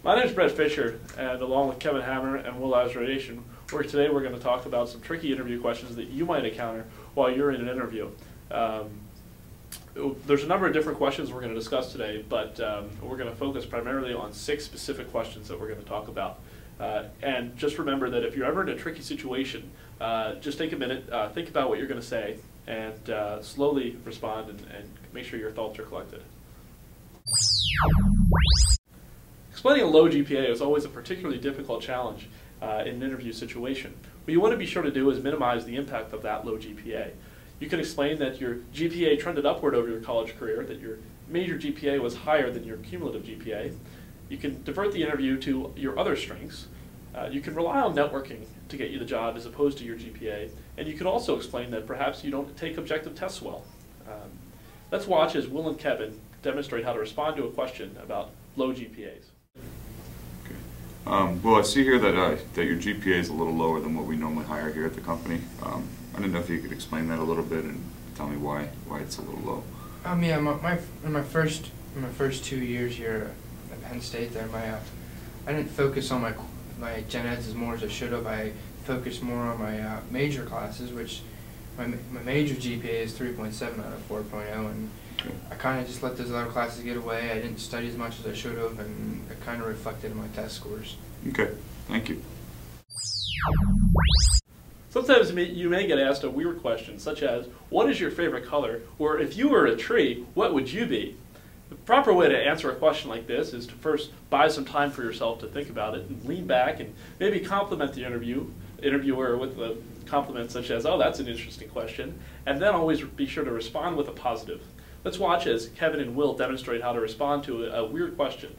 My name is Brett Fisher, and along with Kevin Hammer and Will Azraration, today we're going to talk about some tricky interview questions that you might encounter while you're in an interview. There's a number of different questions we're going to discuss today, but we're going to focus primarily on 6 specific questions that we're going to talk about. And just remember that if you're ever in a tricky situation, just take a minute, think about what you're going to say, and slowly respond and make sure your thoughts are collected. Explaining a low GPA is always a particularly difficult challenge in an interview situation. What you want to be sure to do is minimize the impact of that low GPA. You can explain that your GPA trended upward over your college career, that your major GPA was higher than your cumulative GPA. You can divert the interview to your other strengths. You can rely on networking to get you the job as opposed to your GPA. And you can also explain that perhaps you don't take objective tests well. Let's watch as Will and Kevin demonstrate how to respond to a question about low GPAs. Well, I see here that your GPA is a little lower than what we normally hire here at the company. I didn't know if you could explain that a little bit and tell me why it's a little low. Yeah, in my first 2 years here at Penn State, I didn't focus on my gen eds as more as I should have. I focused more on my major classes, which my major GPA is 3.7 out of 4.0, and I kind of just let those other classes get away. I didn't study as much as I should have, and it kind of reflected in my test scores. Okay, thank you. Sometimes you may get asked a weird question, such as, what is your favorite color? Or if you were a tree, what would you be? The proper way to answer a question like this is to first buy some time for yourself to think about it and lean back and maybe compliment the interviewer with the compliments such as, oh, that's an interesting question, and then always be sure to respond with a positive. Let's watch as Kevin and Will demonstrate how to respond to a weird question.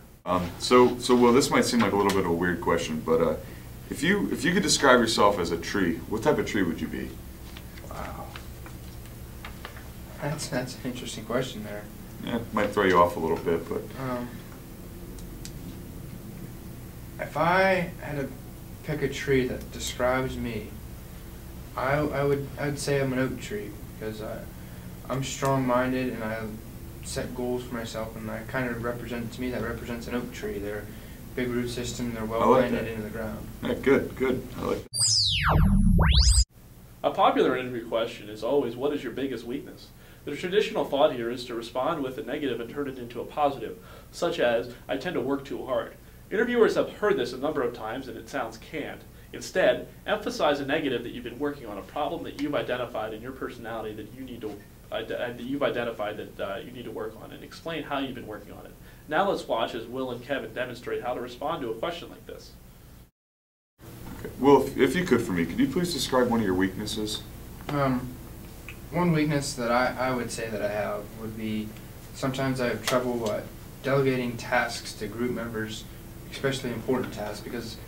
So Will, this might seem like a little bit of a weird question, but if you could describe yourself as a tree, what type of tree would you be? Wow, that's an interesting question there. Yeah, it might throw you off a little bit, but if I had to pick a tree that describes me, I would say I'm an oak tree, because I'm strong-minded and I set goals for myself, and to me that represents an oak tree. They're big root system, they're well planted into the ground. Yeah, good. I like that. A popular interview question is always, what is your biggest weakness? The traditional thought here is to respond with a negative and turn it into a positive, such as, I tend to work too hard. Interviewers have heard this a number of times and it sounds canned. Instead, emphasize a negative that you've been working on, a problem that you've identified in your personality that you need to work on, and explain how you've been working on it. Now let's watch as Will and Kevin demonstrate how to respond to a question like this. Okay. Well, if you could for me, could you please describe one of your weaknesses? One weakness that I would say that I have would be sometimes I have trouble delegating tasks to group members, especially important tasks, because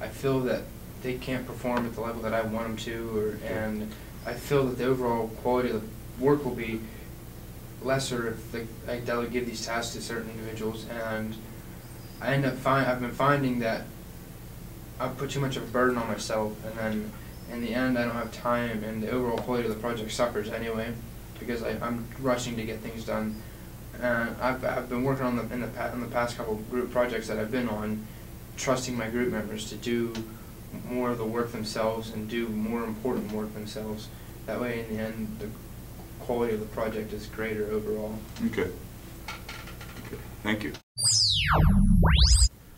I feel that they can't perform at the level that I want them to, and I feel that the overall quality of the work will be lesser if I delegate these tasks to certain individuals, and I've been finding that I put too much of a burden on myself, and then in the end I don't have time, and the overall quality of the project suffers anyway because I'm rushing to get things done. And I've been working on in the past couple of group projects that I've been on, trusting my group members to do more of the work themselves and do more important work themselves. That way, in the end, the quality of the project is greater overall. Okay. Thank you.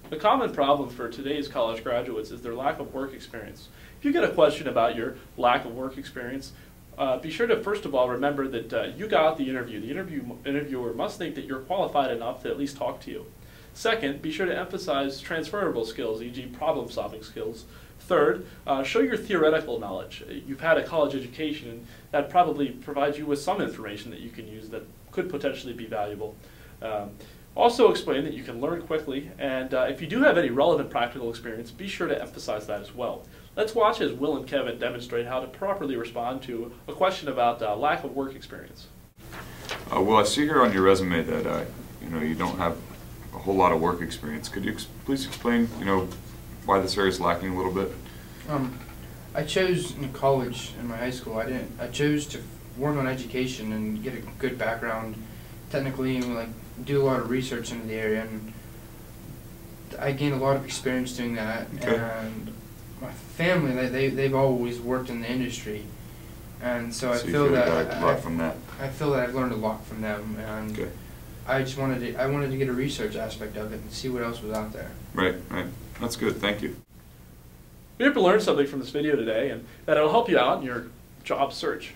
The common problem for today's college graduates is their lack of work experience. If you get a question about your lack of work experience, be sure to first of all remember that you got the interview. The interviewer must think that you're qualified enough to at least talk to you. Second, be sure to emphasize transferable skills, e.g. problem-solving skills. Third, show your theoretical knowledge. You've had a college education, and that probably provides you with some information that you can use that could potentially be valuable. Also explain that you can learn quickly, and if you do have any relevant practical experience, be sure to emphasize that as well. Let's watch as Will and Kevin demonstrate how to properly respond to a question about lack of work experience. Well, I see here on your resume that you don't have a whole lot of work experience. Could you please explain why this area is lacking a little bit? I chose in college, in my high school, I chose to work on education and get a good background technically, and do a lot of research into the area, and I gained a lot of experience doing that, Okay. and my family, they've always worked in the industry, and so I So you feel feel that you got a lot from that. I feel that I've learned a lot from them, and Okay. I just wanted to get a research aspect of it and see what else was out there. Right, right. That's good. Thank you. We hope you learned something from this video today and that it'll help you out in your job search.